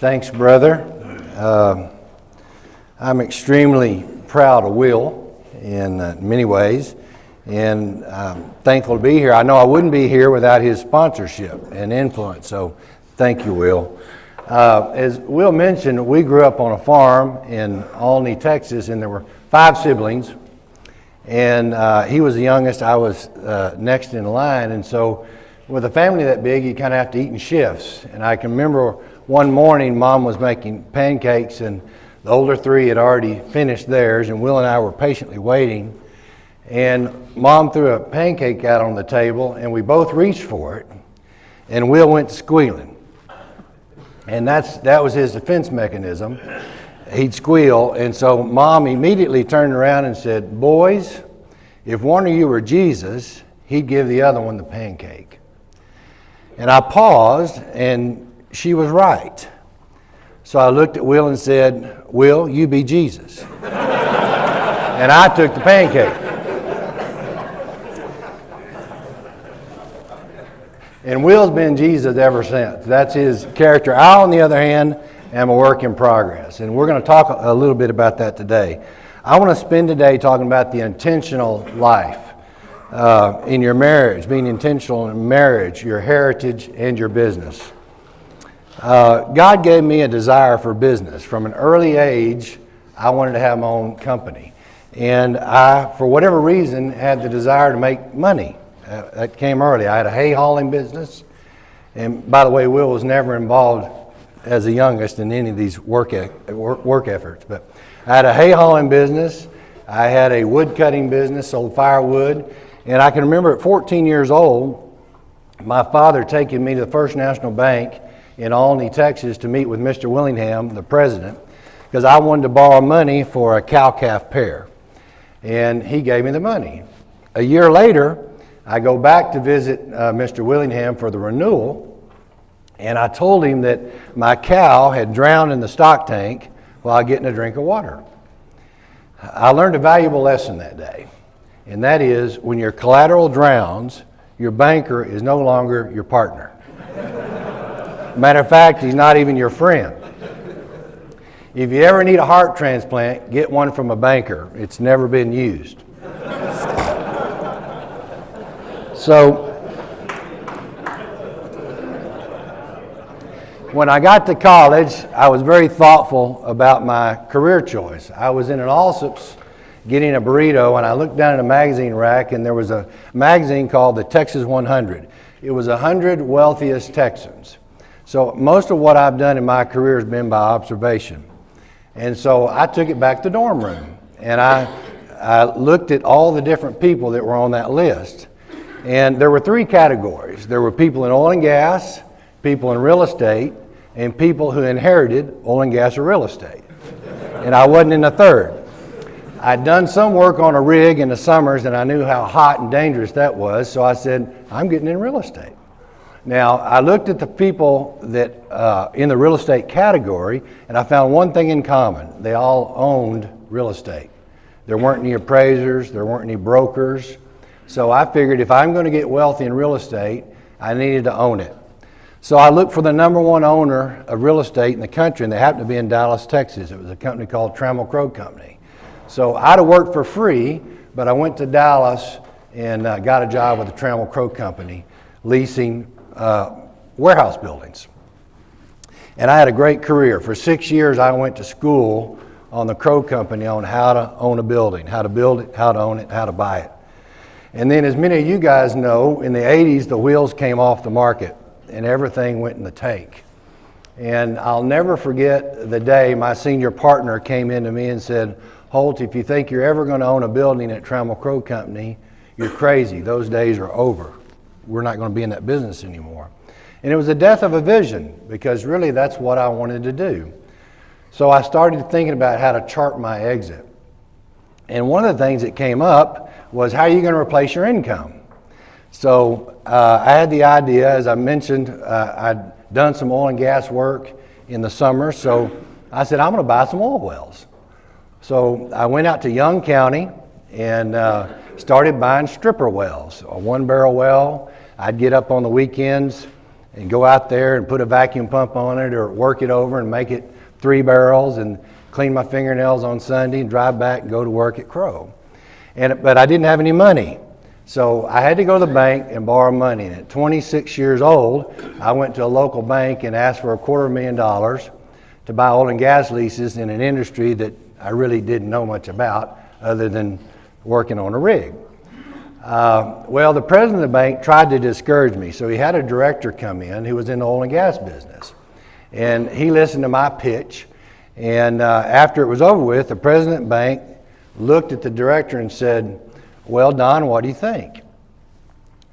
Thanks, brother. I'm extremely proud of Will in many ways, and I'm thankful to be here. I know I wouldn't be here without his sponsorship and influence, so thank you, Will. As Will mentioned, we grew up on a farm in Olney, Texas, and there were 5 siblings, and he was the youngest. I was next in line, and so with a family that big, you kind of have to eat in shifts. And I can remember one morning, Mom was making pancakes, and the older 3 had already finished theirs, and Will and I were patiently waiting. And Mom threw a pancake out on the table, and we both reached for it, and Will went squealing. And that was his defense mechanism. He'd squeal, and so Mom immediately turned around and said, "Boys, if one of you were Jesus, he'd give the other one the pancake." And I paused, and she was right. So I looked at Will and said, "Will, you be Jesus." And I took the pancake. And Will's been Jesus ever since. That's his character. I, on the other hand, am a work in progress. And we're going to talk a little bit about that today. I want to spend today talking about the intentional life in your marriage, being intentional in marriage, your heritage, and your business. God gave me a desire for business. From an early age, I wanted to have my own company. And I, for whatever reason, had the desire to make money. That came early. I had a hay hauling business. And by the way, Will was never involved as the youngest in any of these work efforts. But I had a hay hauling business. I had a wood cutting business, sold firewood. And I can remember at 14 years old, my father taking me to the First National Bank in Olney, Texas, to meet with Mr. Willingham, the president, because I wanted to borrow money for a cow-calf pair. And he gave me the money. A year later, I go back to visit Mr. Willingham for the renewal, and I told him that my cow had drowned in the stock tank while getting a drink of water. I learned a valuable lesson that day, and that is when your collateral drowns, your banker is no longer your partner. Matter of fact, he's not even your friend. If you ever need a heart transplant, get one from a banker. It's never been used. So, when I got to college, I was very thoughtful about my career choice. I was in an Allsup's getting a burrito, and I looked down at a magazine rack, and there was a magazine called the Texas 100. It was 100 wealthiest Texans. So most of what I've done in my career has been by observation. And so I took it back to the dorm room, and I looked at all the different people that were on that list. And there were 3 categories. There were people in oil and gas, people in real estate, and people who inherited oil and gas or real estate. And I wasn't in the third. I'd done some work on a rig in the summers, and I knew how hot and dangerous that was, so I said, I'm getting in real estate. Now, I looked at the people that in the real estate category, and I found one thing in common. They all owned real estate. There weren't any appraisers, there weren't any brokers. So I figured if I'm going to get wealthy in real estate, I needed to own it. So I looked for the number 1 owner of real estate in the country, and they happened to be in Dallas, Texas. It was a company called Trammell Crow Company. So I'd have worked for free, but I went to Dallas and got a job with the Trammell Crow Company, leasing warehouse buildings. And I had a great career. For 6 years, I went to school on the Crow Company on how to own a building, how to build it, how to own it, how to buy it. And then, as many of you guys know, in the 80s, the wheels came off the market and everything went in the tank. And I'll never forget the day my senior partner came in to me and said, "Holt, if you think you're ever going to own a building at Trammell Crow Company, you're crazy. Those days are over. We're not going to be in that business anymore." And it was the death of a vision, because really that's what I wanted to do. So I started thinking about how to chart my exit. And one of the things that came up was, how are you going to replace your income? So I had the idea, as I mentioned, I'd done some oil and gas work in the summer, so I said, I'm going to buy some oil wells. So I went out to Young County and started buying stripper wells, a 1-barrel well. I'd get up on the weekends and go out there and put a vacuum pump on it or work it over and make it 3 barrels and clean my fingernails on Sunday and drive back and go to work at Crow. But I didn't have any money. So I had to go to the bank and borrow money. And at 26 years old, I went to a local bank and asked for $250,000 to buy oil and gas leases in an industry that I really didn't know much about other than working on a rig. Well, the president of the bank tried to discourage me. So he had a director come in who was in the oil and gas business. And he listened to my pitch. And after it was over with, the president of the bank looked at the director and said, "Well, Don, what do you think?"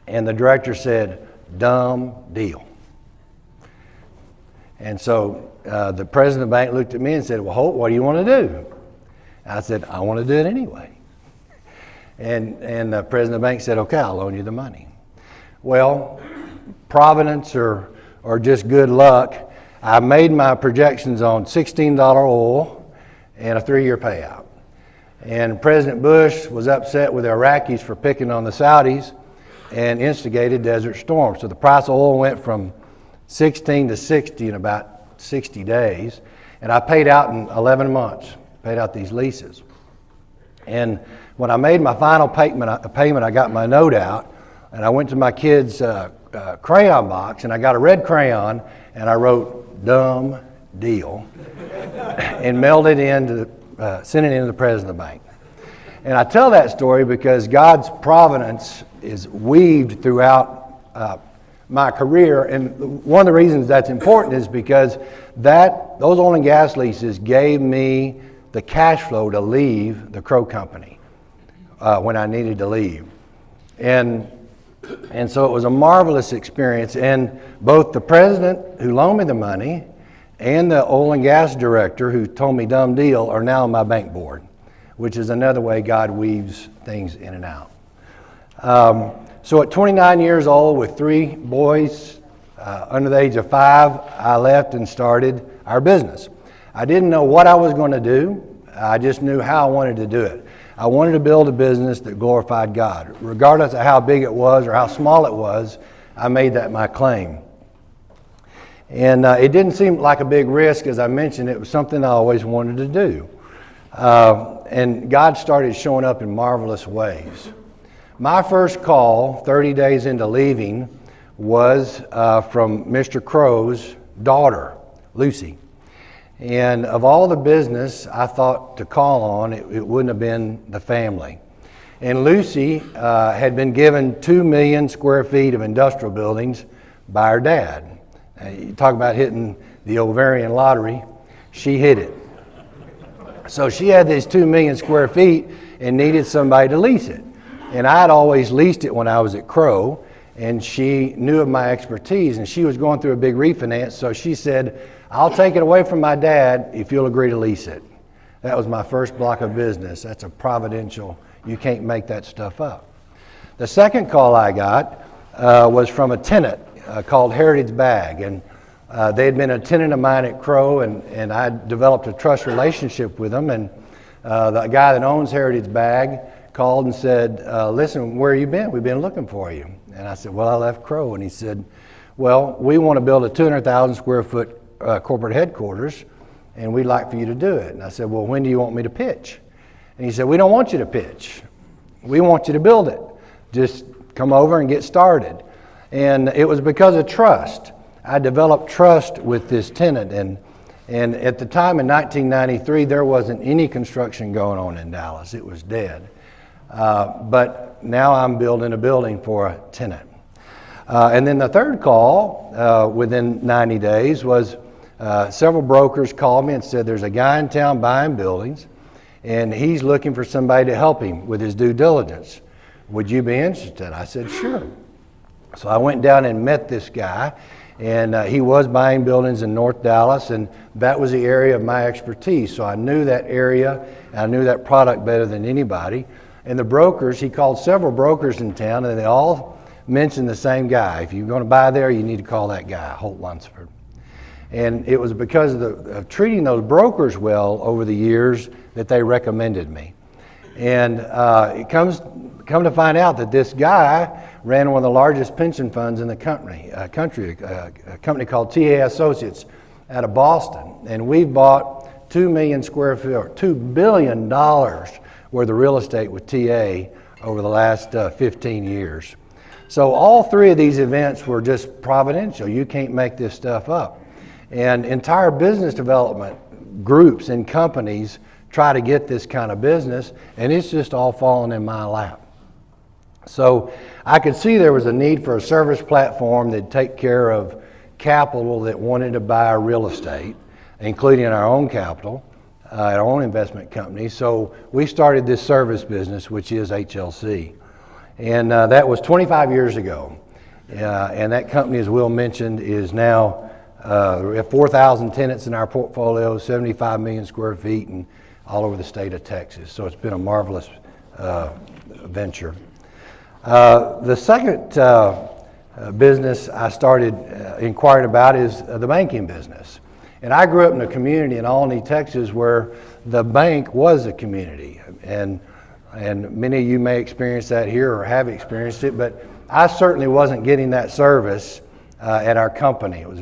And the director said, "Dumb deal." And so the president of the bank looked at me and said, "Well, Holt, what do you want to do?" I said, "I want to do it anyway." And the president of the bank said, "Okay, I'll loan you the money." Well, providence or just good luck, I made my projections on $16 oil and a 3-year payout. And President Bush was upset with the Iraqis for picking on the Saudis and instigated Desert Storm. So the price of oil went from 16 to 60 in about 60 days. And I paid out in 11 months, paid out these leases. And when I made my final payment, I got my note out and I went to my kid's crayon box and I got a red crayon and I wrote "dumb deal" and mailed it sent it in to the president of the bank. And I tell that story because God's providence is weaved throughout my career. And one of the reasons that's important is because those oil and gas leases gave me the cash flow to leave the Crow Company when I needed to leave. And so it was a marvelous experience. And both the president who loaned me the money and the oil and gas director who told me "dumb deal" are now on my bank board, which is another way God weaves things in and out. So at 29 years old with 3 boys under the age of 5, I left and started our business. I didn't know what I was going to do. I just knew how I wanted to do it. I wanted to build a business that glorified God. Regardless of how big it was or how small it was, I made that my claim. And it didn't seem like a big risk. As I mentioned, it was something I always wanted to do. And God started showing up in marvelous ways. My first call, 30 days into leaving, was from Mr. Crow's daughter, Lucy. And of all the business I thought to call on, it wouldn't have been the family. And Lucy had been given 2 million square feet of industrial buildings by her dad. You talk about hitting the ovarian lottery, she hit it. So she had these 2 million square feet and needed somebody to lease it. And I had always leased it when I was at Crow, and she knew of my expertise, and she was going through a big refinance, so she said, "I'll take it away from my dad if you'll agree to lease it." That was my first block of business. That's a providential, you can't make that stuff up. The second call I got was from a tenant called Heritage Bag, and they had been a tenant of mine at Crow, and I developed a trust relationship with them, and the guy that owns Heritage Bag called and said, "Listen, where you been? We've been looking for you." And I said, "Well, I left Crow." And he said, "Well, we want to build a 200,000 square foot corporate headquarters, and we'd like for you to do it." And I said, "Well, when do you want me to pitch?" And he said, "We don't want you to pitch. We want you to build it. Just come over and get started." And it was because of trust. I developed trust with this tenant. And at the time in 1993, there wasn't any construction going on in Dallas. It was dead. But now I'm building a building for a tenant. And then the third call within 90 days was several brokers called me and said, "There's a guy in town buying buildings, and he's looking for somebody to help him with his due diligence. Would you be interested?" I said, "Sure." So I went down and met this guy, and he was buying buildings in North Dallas, and that was the area of my expertise. So I knew that area, and I knew that product better than anybody. And the brokers, he called several brokers in town, and they all mentioned the same guy. If you're going to buy there, you need to call that guy, Holt Lunsford. And it was because of treating those brokers well over the years that they recommended me. And it comes come to find out that this guy ran one of the largest pension funds in the country, a company called TA Associates out of Boston. And we've bought 2 million square feet, or $2 billion worth of real estate with TA over the last 15 years. So all three of these events were just providential. You can't make this stuff up. And entire business development groups and companies try to get this kind of business, and it's just all fallen in my lap. So I could see there was a need for a service platform that'd take care of capital that wanted to buy real estate, including our own capital, our own investment company. So we started this service business, which is HLC. And that was 25 years ago. And that company, as Will mentioned, is now, we have 4,000 tenants in our portfolio, 75 million square feet, and all over the state of Texas. So it's been a marvelous venture. The second business I started inquiring about is the banking business. And I grew up in a community in Albany, Texas, where the bank was a community. And many of you may experience that here or have experienced it, but I certainly wasn't getting that service at our company. It was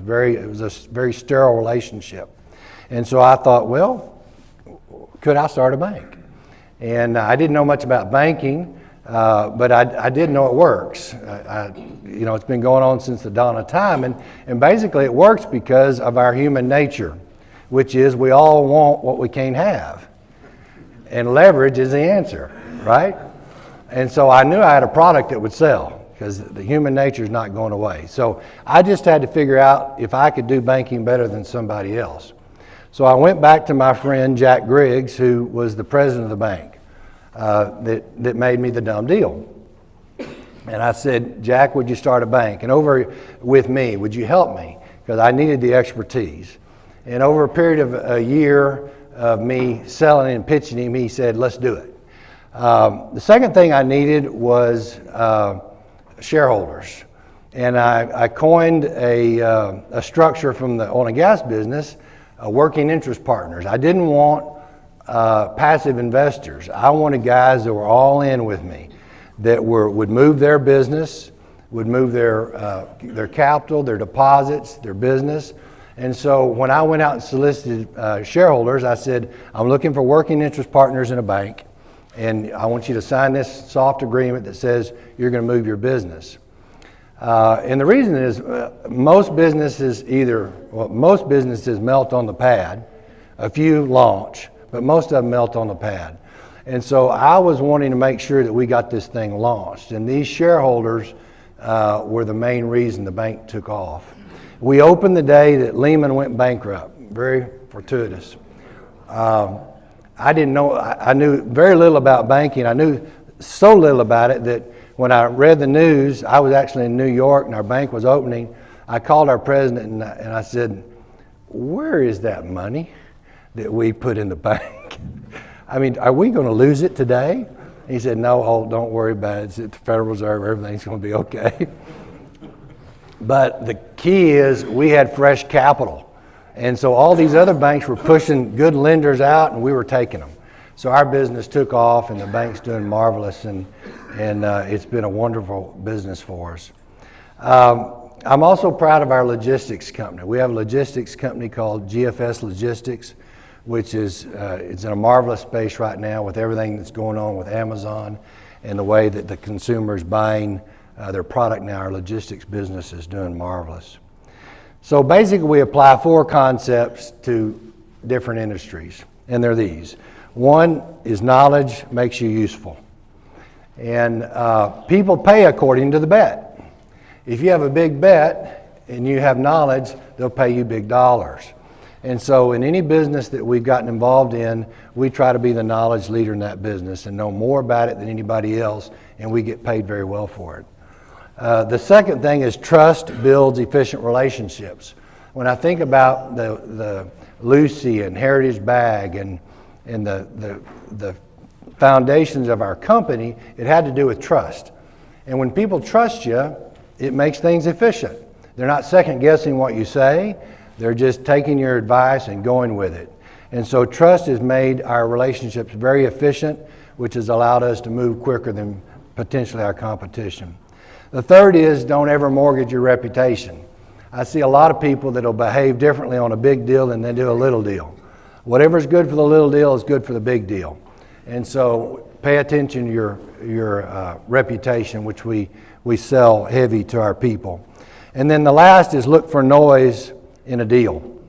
a very sterile relationship. And so I thought, well, could I start a bank? And I didn't know much about banking, but I did know it works. It's been going on since the dawn of time, and basically it works because of our human nature, which is we all want what we can't have. And leverage is the answer, right? And so I knew I had a product that would sell because the human nature is not going away. So I just had to figure out if I could do banking better than somebody else. So I went back to my friend Jack Griggs, who was the president of the bank, that made me the dumb deal. And I said, Jack, would you start a bank? And over with me, would you help me? Because I needed the expertise. And over a period of a year of me selling and pitching him, he said, let's do it. The second thing I needed was shareholders. And I coined a structure from the oil and gas business, working interest partners. I didn't want passive investors. I wanted guys that were all in with me, that would move their business, would move their capital, their deposits, their business. And so when I went out and solicited shareholders, I said, I'm looking for working interest partners in a bank, and I want you to sign this soft agreement that says you're going to move your business. And the reason is most businesses melt on the pad. A few launch, but most of them melt on the pad. And so I was wanting to make sure that we got this thing launched. And these shareholders were the main reason the bank took off. We opened the day that Lehman went bankrupt. Very fortuitous. I didn't know, I knew very little about banking. I knew so little about it that when I read the news, I was actually in New York and our bank was opening. I called our president and I said, where is that money that we put in the bank? I mean, are we going to lose it today? He said, no, Holt, don't worry about it. It's at the Federal Reserve. Everything's going to be okay. But the key is we had fresh capital. And so all these other banks were pushing good lenders out and we were taking them. So our business took off and the bank's doing marvelous, and it's been a wonderful business for us. I'm also proud of our logistics company. We have a logistics company called GFS Logistics, which is it's in a marvelous space right now with everything that's going on with Amazon and the way that the consumer is buying their product now. Our logistics business is doing marvelous. So basically we apply 4 concepts to different industries, and they're these. One is knowledge makes you useful. And people pay according to the bet. If you have a big bet and you have knowledge, they'll pay you big dollars. And so in any business that we've gotten involved in, we try to be the knowledge leader in that business and know more about it than anybody else, and we get paid very well for it. The second thing is trust builds efficient relationships. When I think about the Lucy and Heritage Bag and the foundations of our company, it had to do with trust. And when people trust you, it makes things efficient. They're not second guessing what you say. They're just taking your advice and going with it. And so trust has made our relationships very efficient, which has allowed us to move quicker than potentially our competition. The third is don't ever mortgage your reputation. I see a lot of people that will behave differently on a big deal than they do a little deal. Whatever's good for the little deal is good for the big deal. And so pay attention to your reputation, which we sell heavy to our people. And then the last is look for noise in a deal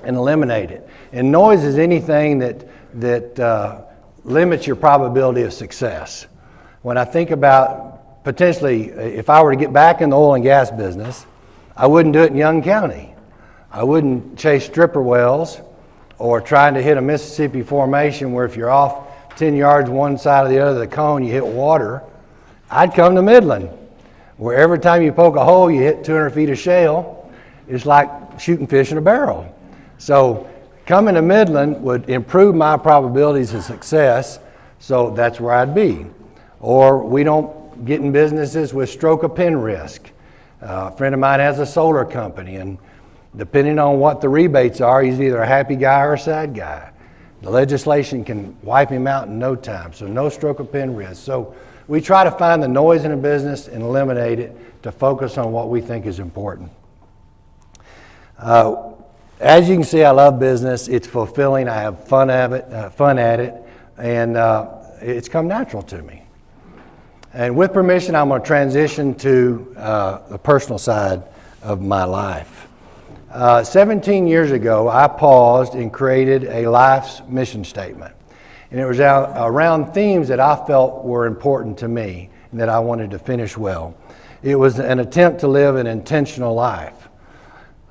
and eliminate it. And noise is anything that limits your probability of success. When I think about potentially, if I were to get back in the oil and gas business, I wouldn't do it in Young County. I wouldn't chase stripper wells or trying to hit a Mississippi formation where if you're off 10 yards one side or the other of the cone, you hit water. I'd come to Midland, where every time you poke a hole, you hit 200 feet of shale. It's like shooting fish in a barrel. So coming to Midland would improve my probabilities of success, so that's where I'd be. Or we don't get in businesses with stroke of pen risk. A friend of mine has a solar company, and depending on what the rebates are, he's either a happy guy or a sad guy. The legislation can wipe him out in no time, so no stroke of pen risk. So we try to find the noise in a business and eliminate it to focus on what we think is important. As you can see, I love business. It's fulfilling. I have fun at it, and it's come natural to me. And with permission, I'm going to transition to the personal side of my life. 17 years ago, I paused and created a life's mission statement. And it was around themes that I felt were important to me and that I wanted to finish well. It was an attempt to live an intentional life.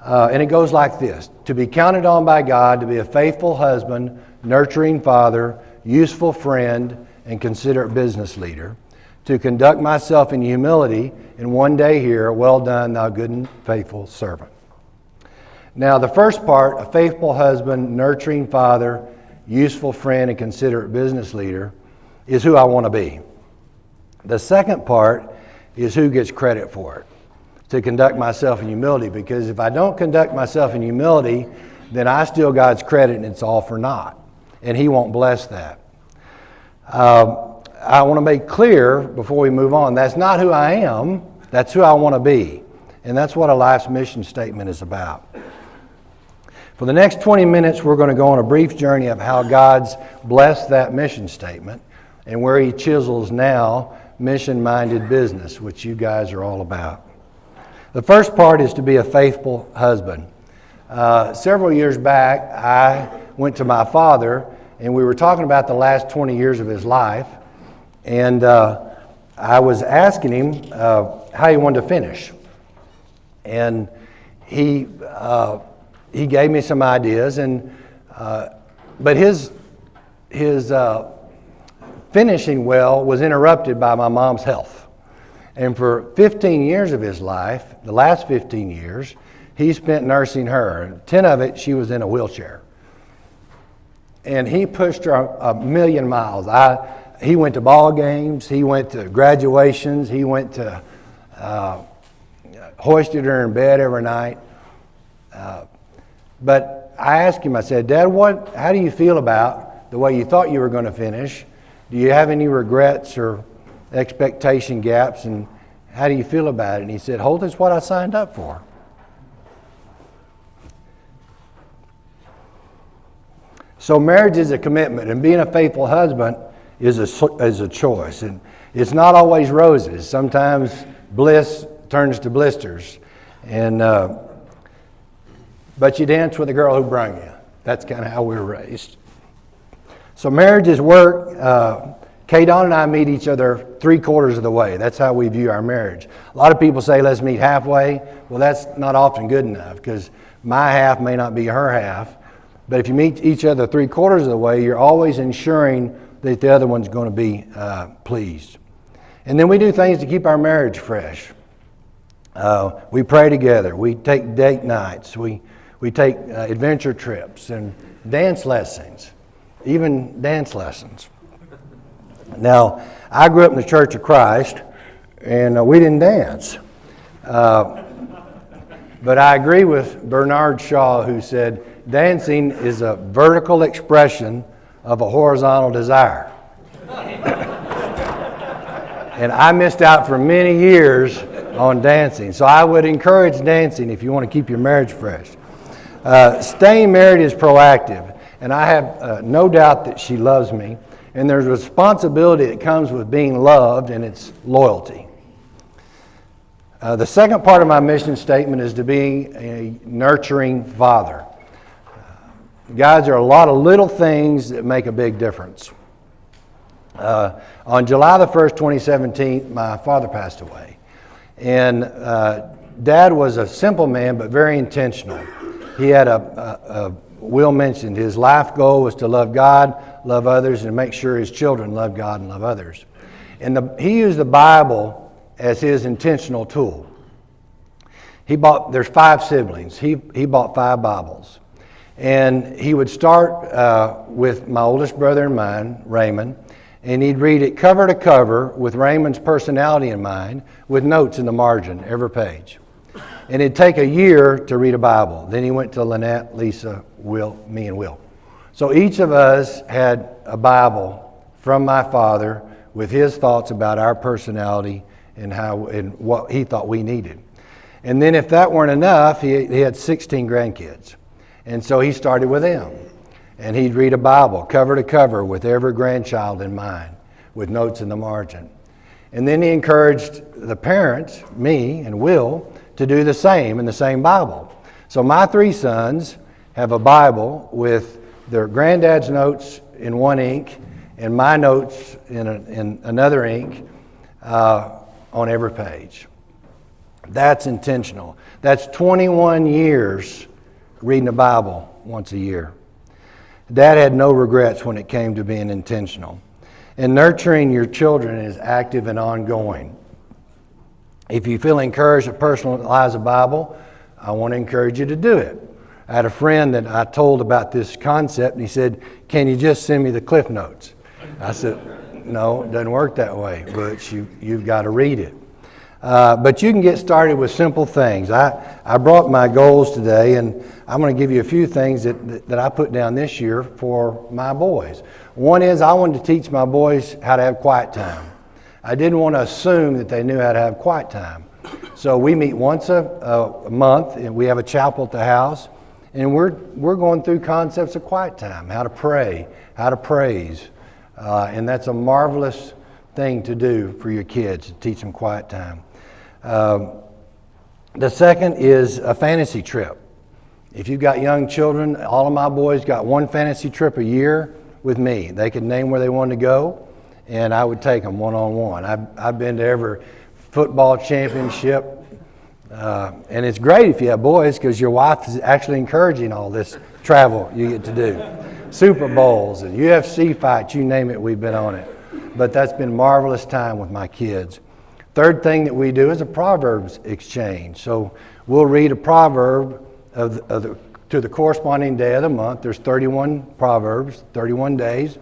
And it goes like this: to be counted on by God, to be a faithful husband, nurturing father, useful friend, and considerate business leader. To conduct myself in humility, and one day hear, well done, thou good and faithful servant. Now, the first part, a faithful husband, nurturing father, useful friend, and considerate business leader, is who I want to be. The second part is who gets credit for it. To conduct myself in humility, because if I don't conduct myself in humility, then I steal God's credit and it's all for naught. And He won't bless that. I want to make clear before we move on, that's not who I am, that's who I want to be. And that's what a life's mission statement is about. For the next 20 minutes, we're going to go on a brief journey of how God's blessed that mission statement and where He chisels now mission-minded business, which you guys are all about. The first part is to be a faithful husband. Several years back, I went to my father, and we were talking about the last 20 years of his life. And I was asking him how he wanted to finish. And he gave me some ideas, but his finishing well was interrupted by my mom's health. And for 15 years of his life, the last 15 years, he spent nursing her. 10 of it, she was in a wheelchair. And he pushed her a million miles. He went to ball games, he went to graduations, he went to hoisted her in bed every night. But I asked him, I said, Dad, how do you feel about the way you thought you were going to finish? Do you have any regrets or expectation gaps, and how do you feel about it? And he said, Holt, it's what I signed up for. So marriage is a commitment, and being a faithful husband is a choice. And it's not always roses. Sometimes bliss turns to blisters. And but you dance with the girl who brung you. That's kind of how we were raised. So marriage is work. Kay-Dawn and I meet each other 3/4 of the way. That's how we view our marriage. A lot of people say, let's meet halfway. Well, that's not often good enough, because my half may not be her half. But if you meet each other 3/4 of the way, you're always ensuring that the other one's going to be pleased. And then we do things to keep our marriage fresh. We pray together. We take date nights. We take adventure trips and dance lessons, even dance lessons. Now, I grew up in the Church of Christ, and we didn't dance. But I agree with Bernard Shaw, who said, dancing is a vertical expression of a horizontal desire. And I missed out for many years on dancing. So I would encourage dancing if you want to keep your marriage fresh. Staying married is proactive. And I have no doubt that she loves me. And there's a responsibility that comes with being loved, and it's loyalty. The second part of my mission statement is to be a nurturing father. Guys, there are a lot of little things that make a big difference. On July the 1st, 2017, my father passed away. And Dad was a simple man, but very intentional. He had Will mentioned, his life goal was to love God, love others, and make sure his children love God and love others. And he used the Bible as his intentional tool. There's 5 siblings. He bought 5 Bibles. And he would start with my oldest brother and mine, Raymond, and he'd read it cover to cover with Raymond's personality in mind, with notes in the margin, every page. And it'd take a year to read a Bible. Then he went to Lynette, Lisa, Will, me, and Will. So each of us had a Bible from my father with his thoughts about our personality and what he thought we needed. And then if that weren't enough, he had 16 grandkids. And so he started with them. And he'd read a Bible cover to cover with every grandchild in mind, with notes in the margin. And then he encouraged the parents, me and Will, to do the same in the same Bible. So my 3 sons have a Bible with their granddad's notes in one ink and my notes in another ink on every page. That's intentional. That's 21 years reading the Bible once a year. Dad had no regrets when it came to being intentional. And nurturing your children is active and ongoing. If you feel encouraged to personalize a Bible, I want to encourage you to do it. I had a friend that I told about this concept, and he said, "Can you just send me the Cliff Notes?" I said, "No, it doesn't work that way, Butch. You've got to read it." But you can get started with simple things. I brought my goals today, and I'm going to give you a few things that I put down this year for my boys. One is I wanted to teach my boys how to have quiet time. I didn't want to assume that they knew how to have quiet time. So we meet once a month, and we have a chapel at the house, and we're going through concepts of quiet time, how to pray, how to praise, and that's a marvelous thing to do for your kids, to teach them quiet time. The second is a fantasy trip. If you've got young children, all of my boys got one fantasy trip a year with me. They could name where they wanted to go, and I would take them one-on-one. I've been to every football championship, and it's great if you have boys because your wife is actually encouraging all this travel you get to do. Super Bowls and UFC fights, you name it, we've been on it. But that's been marvelous time with my kids. Third thing that we do is a Proverbs exchange. So we'll read a proverb to the corresponding day of the month. There's 31 Proverbs, 31 days,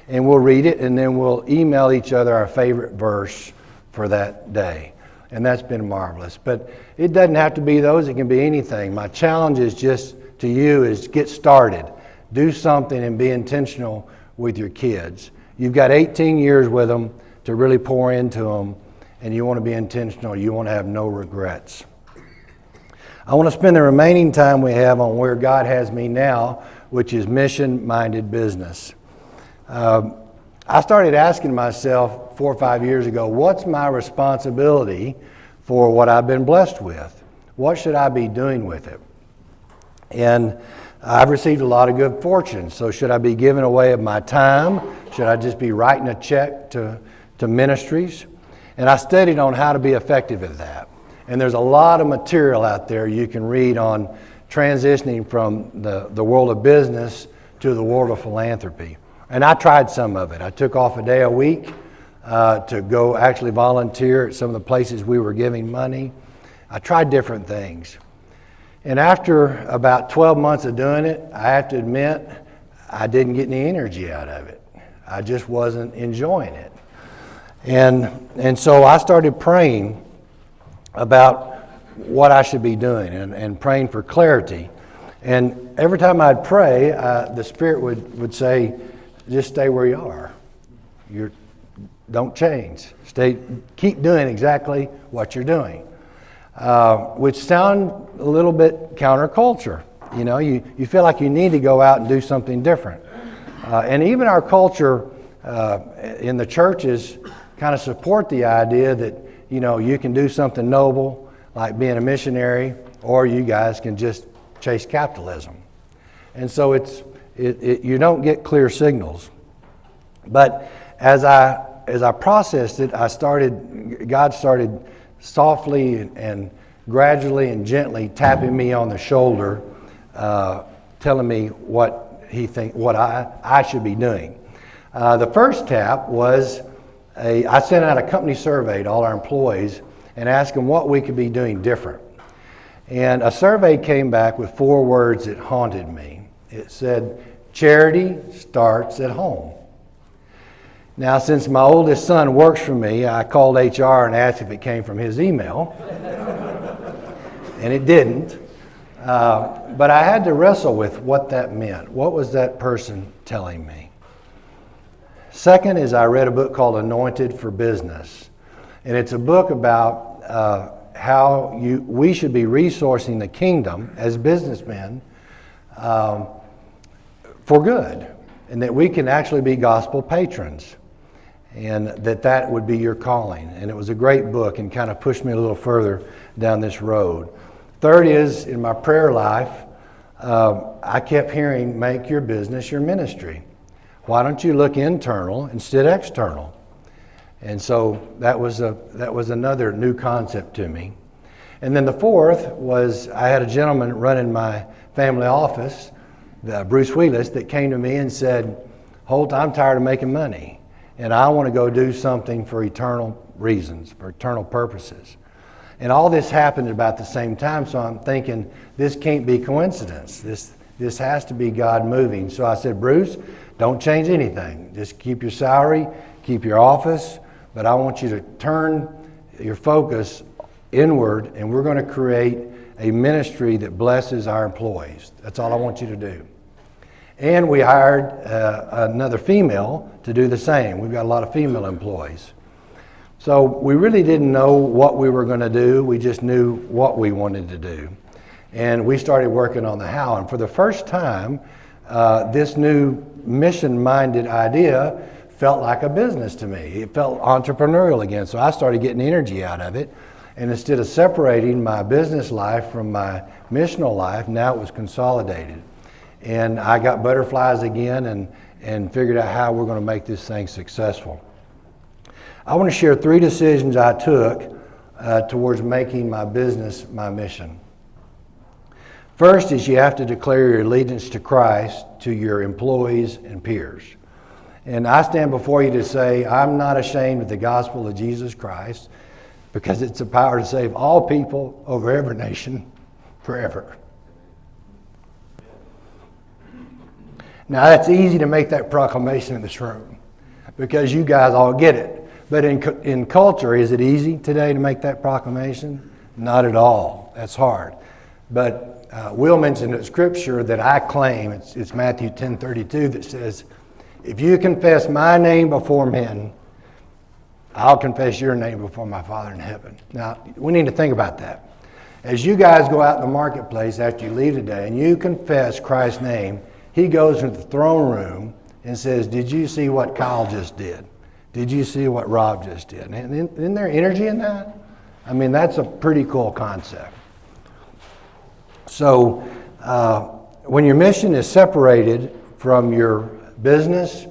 and we'll read it, and then we'll email each other our favorite verse for that day. And that's been marvelous. But it doesn't have to be those. It can be anything. My challenge is just to you is get started. Do something and be intentional with your kids. You've got 18 years with them to really pour into them, and you want to be intentional. You want to have no regrets. I want to spend the remaining time we have on where God has me now, which is mission-minded business. I started asking myself 4 or 5 years ago, what's my responsibility for what I've been blessed with? What should I be doing with it? And I've received a lot of good fortune, so should I be giving away of my time? Should I just be writing a check to ministries? And I studied on how to be effective at that. And there's a lot of material out there you can read on transitioning from the world of business to the world of philanthropy. And I tried some of it. I took off a day a week to go actually volunteer at some of the places we were giving money. I tried different things. And after about 12 months of doing it, I have to admit, I didn't get any energy out of it. I just wasn't enjoying it. And so I started praying about what I should be doing and praying for clarity. And every time I'd pray, the Spirit would say, just stay where you are. don't change. Keep doing exactly what you're doing, which sound a little bit counterculture. You know, you feel like you need to go out and do something different. And even our culture in the churches kind of support the idea that, you know, you can do something noble, like being a missionary, or you guys can just chase capitalism. And so you don't get clear signals. But as I processed it, God started softly and gradually and gently tapping me on the shoulder, telling me what I should be doing. The first tap was I sent out a company survey to all our employees and asked them what we could be doing different. And a survey came back with 4 words that haunted me. It said, "Charity starts at home." Now, since my oldest son works for me, I called HR and asked if it came from his email. And it didn't. But I had to wrestle with what that meant. What was that person telling me? Second is I read a book called Anointed for Business. And it's a book about how we should be resourcing the kingdom as businessmen for good. And that we can actually be gospel patrons. And that would be your calling. And it was a great book and kind of pushed me a little further down this road. Third is, in my prayer life, I kept hearing, make your business your ministry. Why don't you look internal instead of external? And so that was another new concept to me. And then the fourth was I had a gentleman running my family office, Bruce Wheelis, that came to me and said, "Holt, I'm tired of making money, and I want to go do something for eternal reasons, for eternal purposes." And all this happened at about the same time, so I'm thinking, this can't be coincidence. This has to be God moving. So I said, "Bruce, don't change anything. Just keep your salary, keep your office, but I want you to turn your focus inward, and we're going to create a ministry that blesses our employees. That's all I want you to do." And we hired another female to do the same. We've got a lot of female employees. So we really didn't know what we were going to do. We just knew what we wanted to do. And we started working on the how. And for the first time, this new mission-minded idea felt like a business to me. It felt entrepreneurial again. So I started getting energy out of it. And instead of separating my business life from my missional life, now it was consolidated. And I got butterflies again and figured out how we're going to make this thing successful. I want to share 3 decisions I took towards making my business my mission. First is you have to declare your allegiance to Christ to your employees and peers. And I stand before you to say, I'm not ashamed of the gospel of Jesus Christ, because it's the power to save all people over every nation forever. Now, that's easy to make that proclamation in this room because you guys all get it. But in culture, is it easy today to make that proclamation? Not at all. That's hard. But Will mentioned a scripture that I claim, it's Matthew 10:32, that says, "If you confess my name before men, I'll confess your name before my Father in heaven." Now, we need to think about that. As you guys go out in the marketplace after you leave today and you confess Christ's name, he goes into the throne room and says, "Did you see what Kyle just did? Did you see what Rob just did?" And isn't there energy in that? I mean, that's a pretty cool concept. So when your mission is separated from your business,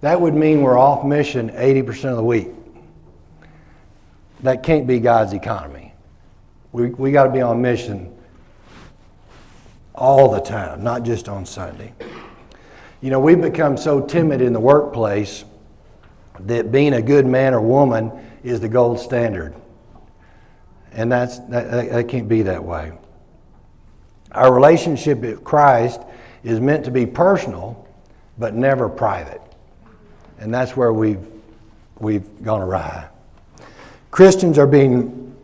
that would mean we're off mission 80% of the week. That can't be God's economy. We got to be on mission all the time, not just on Sunday. You know, we've become so timid in the workplace that being a good man or woman is the gold standard. And that can't be that way. Our relationship with Christ is meant to be personal, but never private. And that's where we've gone awry. Christians are being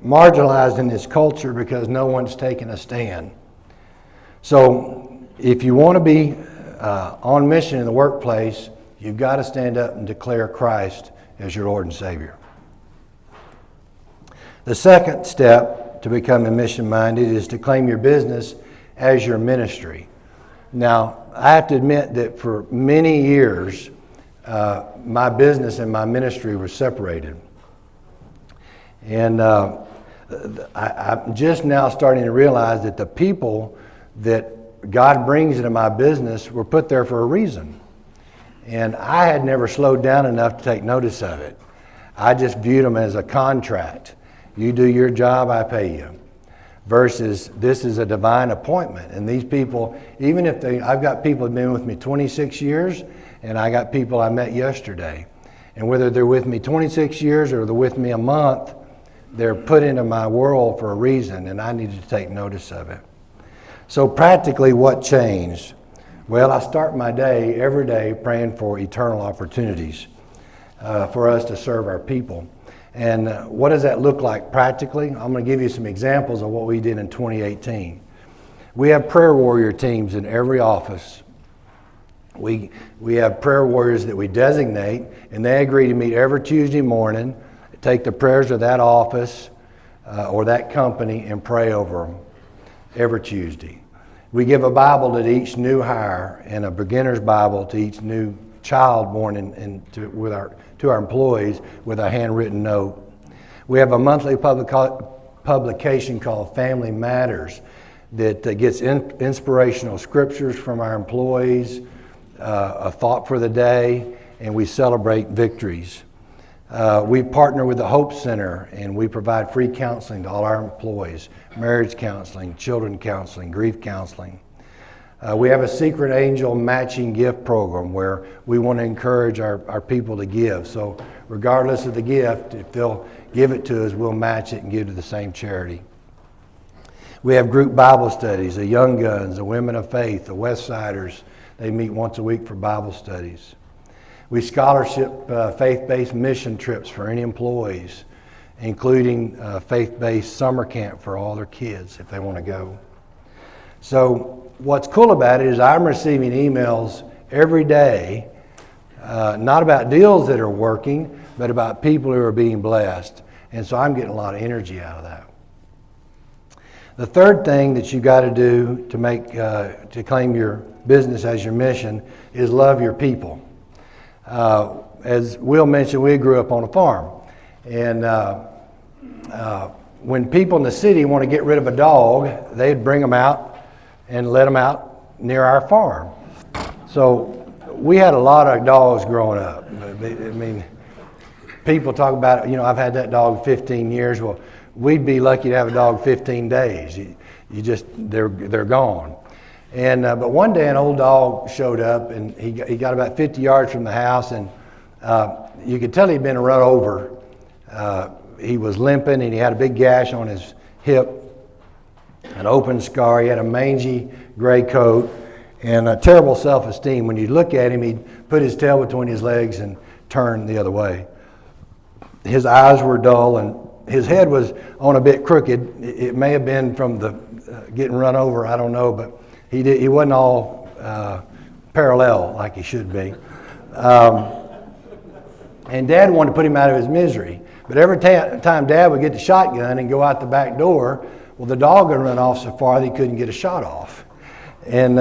marginalized in this culture because no one's taking a stand. So if you want to be on mission in the workplace, you've got to stand up and declare Christ as your Lord and Savior. The second step to becoming mission-minded is to claim your business as your ministry. Now, I have to admit that for many years, my business and my ministry were separated. And I'm just now starting to realize that the people that God brings into my business were put there for a reason. And I had never slowed down enough to take notice of it. I just viewed them as a contract. You do your job, I pay you. Versus this is a divine appointment. And these people, even if I've got people who've been with me 26 years, and I got people I met yesterday. And whether they're with me 26 years or they're with me a month, they're put into my world for a reason, and I needed to take notice of it. So practically, what changed? Well, I start my day every day praying for eternal opportunities for us to serve our people. And what does that look like practically? I'm going to give you some examples of what we did in 2018. We have prayer warrior teams in every office. We have prayer warriors that we designate, and they agree to meet every Tuesday morning, take the prayers of that office or that company and pray over them every Tuesday. We give a Bible to each new hire and a beginner's Bible to each new child born to our employees with a handwritten note. We have a monthly publication called Family Matters that gets inspirational scriptures from our employees, a thought for the day, and we celebrate victories. We partner with the Hope Center, and we provide free counseling to all our employees, marriage counseling, children counseling, grief counseling. We have a Secret Angel matching gift program where we want to encourage our people to give. So regardless of the gift, if they'll give it to us, we'll match it and give to the same charity. We have group Bible studies, the Young Guns, the Women of Faith, the West Siders. They meet once a week for Bible studies. We scholarship faith-based mission trips for any employees, including faith-based summer camp for all their kids if they want to go. So what's cool about it is I'm receiving emails every day, not about deals that are working, but about people who are being blessed. And so I'm getting a lot of energy out of that. The third thing that you got to do to claim your business as your mission is love your people. As Will mentioned, we grew up on a farm. And when people in the city want to get rid of a dog, they'd bring them out and let them out near our farm. So we had a lot of dogs growing up. I mean, people talk about, I've had that dog 15 years. Well, we'd be lucky to have a dog 15 days. They're gone. And but one day an old dog showed up, and he got about 50 yards from the house, and you could tell he'd been run over. He was limping, and he had a big gash on his hip, an open scar. He had a mangy gray coat and a terrible self-esteem. When you look at him, he'd put his tail between his legs and turn the other way. His eyes were dull, and his head was on a bit crooked. It may have been from the getting run over, I don't know, but he wasn't all parallel like he should be. And Dad wanted to put him out of his misery. But every time Dad would get the shotgun and go out the back door, well, the dog would run off so far that he couldn't get a shot off. And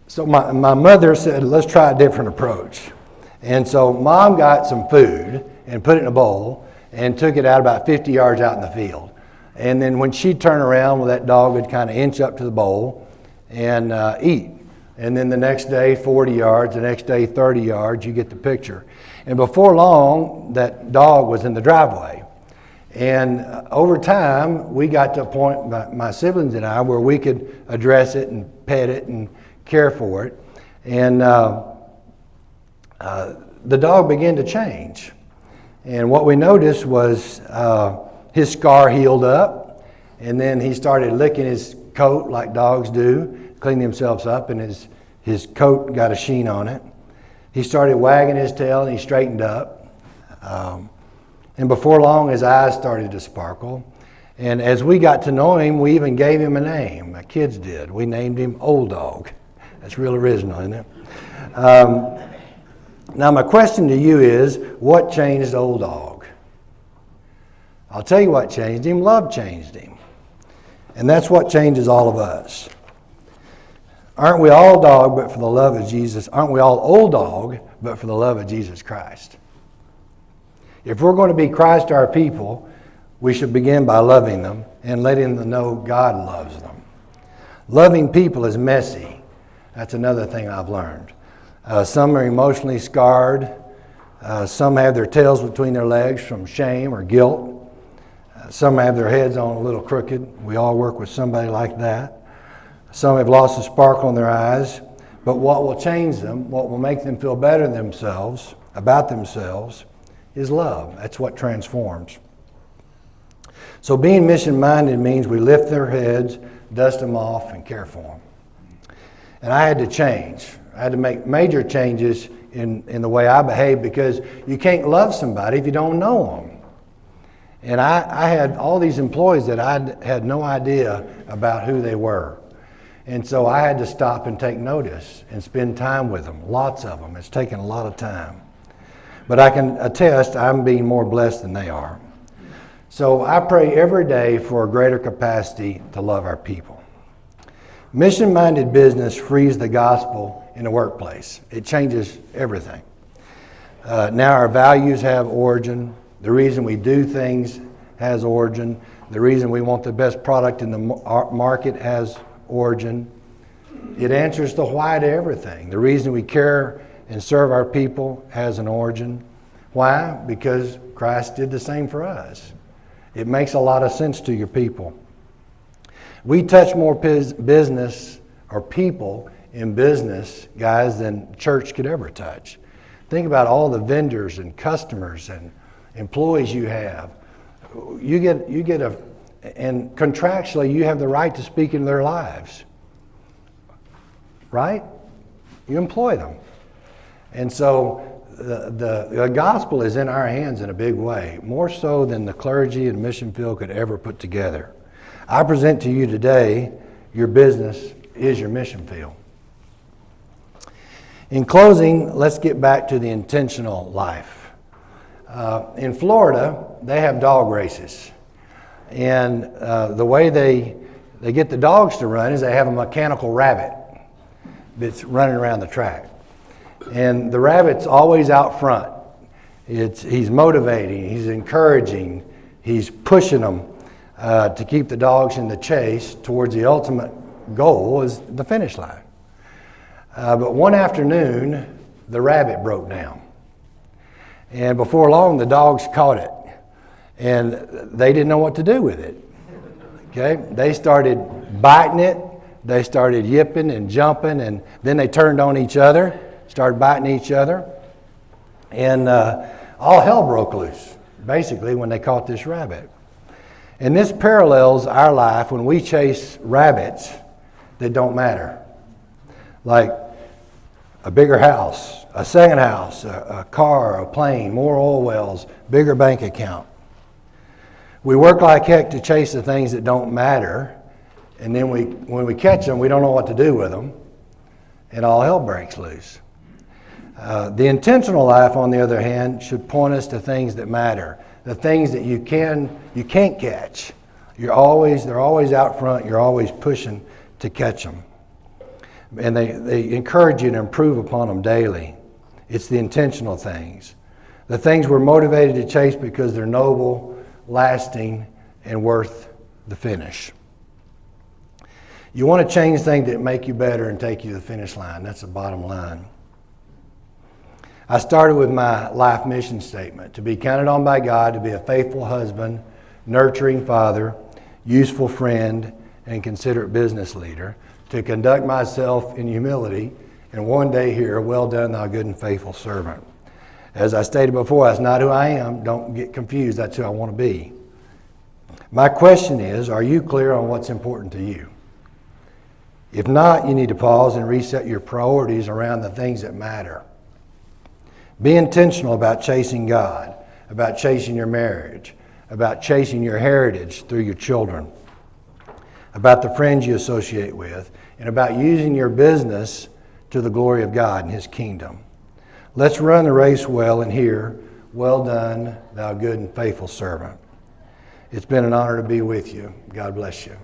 so my mother said, let's try a different approach. And so Mom got some food and put it in a bowl and took it out about 50 yards out in the field. And then when she'd turn around, well, that dog would kind of inch up to the bowl and eat. And then the next day, 40 yards, the next day, 30 yards, you get the picture. And before long, that dog was in the driveway. And over time, we got to a point, my siblings and I, where we could address it and pet it and care for it. And the dog began to change. And what we noticed was his scar healed up, and then he started licking his coat like dogs do, cleaning themselves up, and his coat got a sheen on it. He started wagging his tail, and he straightened up. And before long, his eyes started to sparkle. And as we got to know him, we even gave him a name. My kids did. We named him Old Dog. That's real original, isn't it? Now my question to you is, what changed Old Dog? I'll tell you what changed him. Love changed him. And that's what changes all of us. Aren't we all dog but for the love of Jesus? Aren't we all old dog but for the love of Jesus Christ? If we're going to be Christ our people, we should begin by loving them and letting them know God loves them. Loving people is messy. That's another thing I've learned. Some are emotionally scarred. Some have their tails between their legs from shame or guilt. Some have their heads on a little crooked. We all work with somebody like that. Some have lost the sparkle in their eyes. But what will change them, what will make them feel better themselves, about themselves, is love. That's what transforms. So being mission-minded means we lift their heads, dust them off, and care for them. And I had to change. I had to make major changes in the way I behave, because you can't love somebody if you don't know them. And I had all these employees that I had no idea about who they were. And so I had to stop and take notice and spend time with them, lots of them. It's taken a lot of time. But I can attest I'm being more blessed than they are. So I pray every day for a greater capacity to love our people. Mission-minded business frees the gospel in the workplace. It changes everything. Now our values have origin. The reason we do things has origin. The reason we want the best product in the market has origin. It answers the why to everything. The reason we care and serve our people has an origin. Why? Because Christ did the same for us. It makes a lot of sense to your people. We touch more business or people in business, guys, than church could ever touch. Think about all the vendors and customers and employees you have. And contractually, you have the right to speak into their lives. Right? You employ them. And so the gospel is in our hands in a big way, more so than the clergy and mission field could ever put together. I present to you today, your business is your mission field. In closing, let's get back to the intentional life. In Florida, they have dog races. And the way they get the dogs to run is they have a mechanical rabbit that's running around the track. And the rabbit's always out front. He's motivating, he's encouraging, he's pushing them to keep the dogs in the chase towards the ultimate goal is the finish line. But one afternoon, the rabbit broke down. And before long, the dogs caught it. And they didn't know what to do with it. Okay? They started biting it. They started yipping and jumping. And then they turned on each other, started biting each other. And all hell broke loose, basically, when they caught this rabbit. And this parallels our life when we chase rabbits that don't matter. Like a bigger house, a second house, a car, a plane, more oil wells, bigger bank account. We work like heck to chase the things that don't matter, and then when we catch them, we don't know what to do with them, and all hell breaks loose. The intentional life, on the other hand, should point us to things that matter, the things that you can't catch. They're always out front. You're always pushing to catch them. And they encourage you to improve upon them daily. It's the intentional things. The things we're motivated to chase because they're noble, lasting, and worth the finish. You want to change things that make you better and take you to the finish line. That's the bottom line. I started with my life mission statement: to be counted on by God, to be a faithful husband, nurturing father, useful friend, and considerate business leader, to conduct myself in humility, and one day hear, "Well done, thou good and faithful servant." As I stated before, that's not who I am. Don't get confused. That's who I want to be. My question is, are you clear on what's important to you? If not, you need to pause and reset your priorities around the things that matter. Be intentional about chasing God, about chasing your marriage, about chasing your heritage through your children, about the friends you associate with, and about using your business to the glory of God and His kingdom. Let's run the race well and hear, well done, thou good and faithful servant. It's been an honor to be with you. God bless you.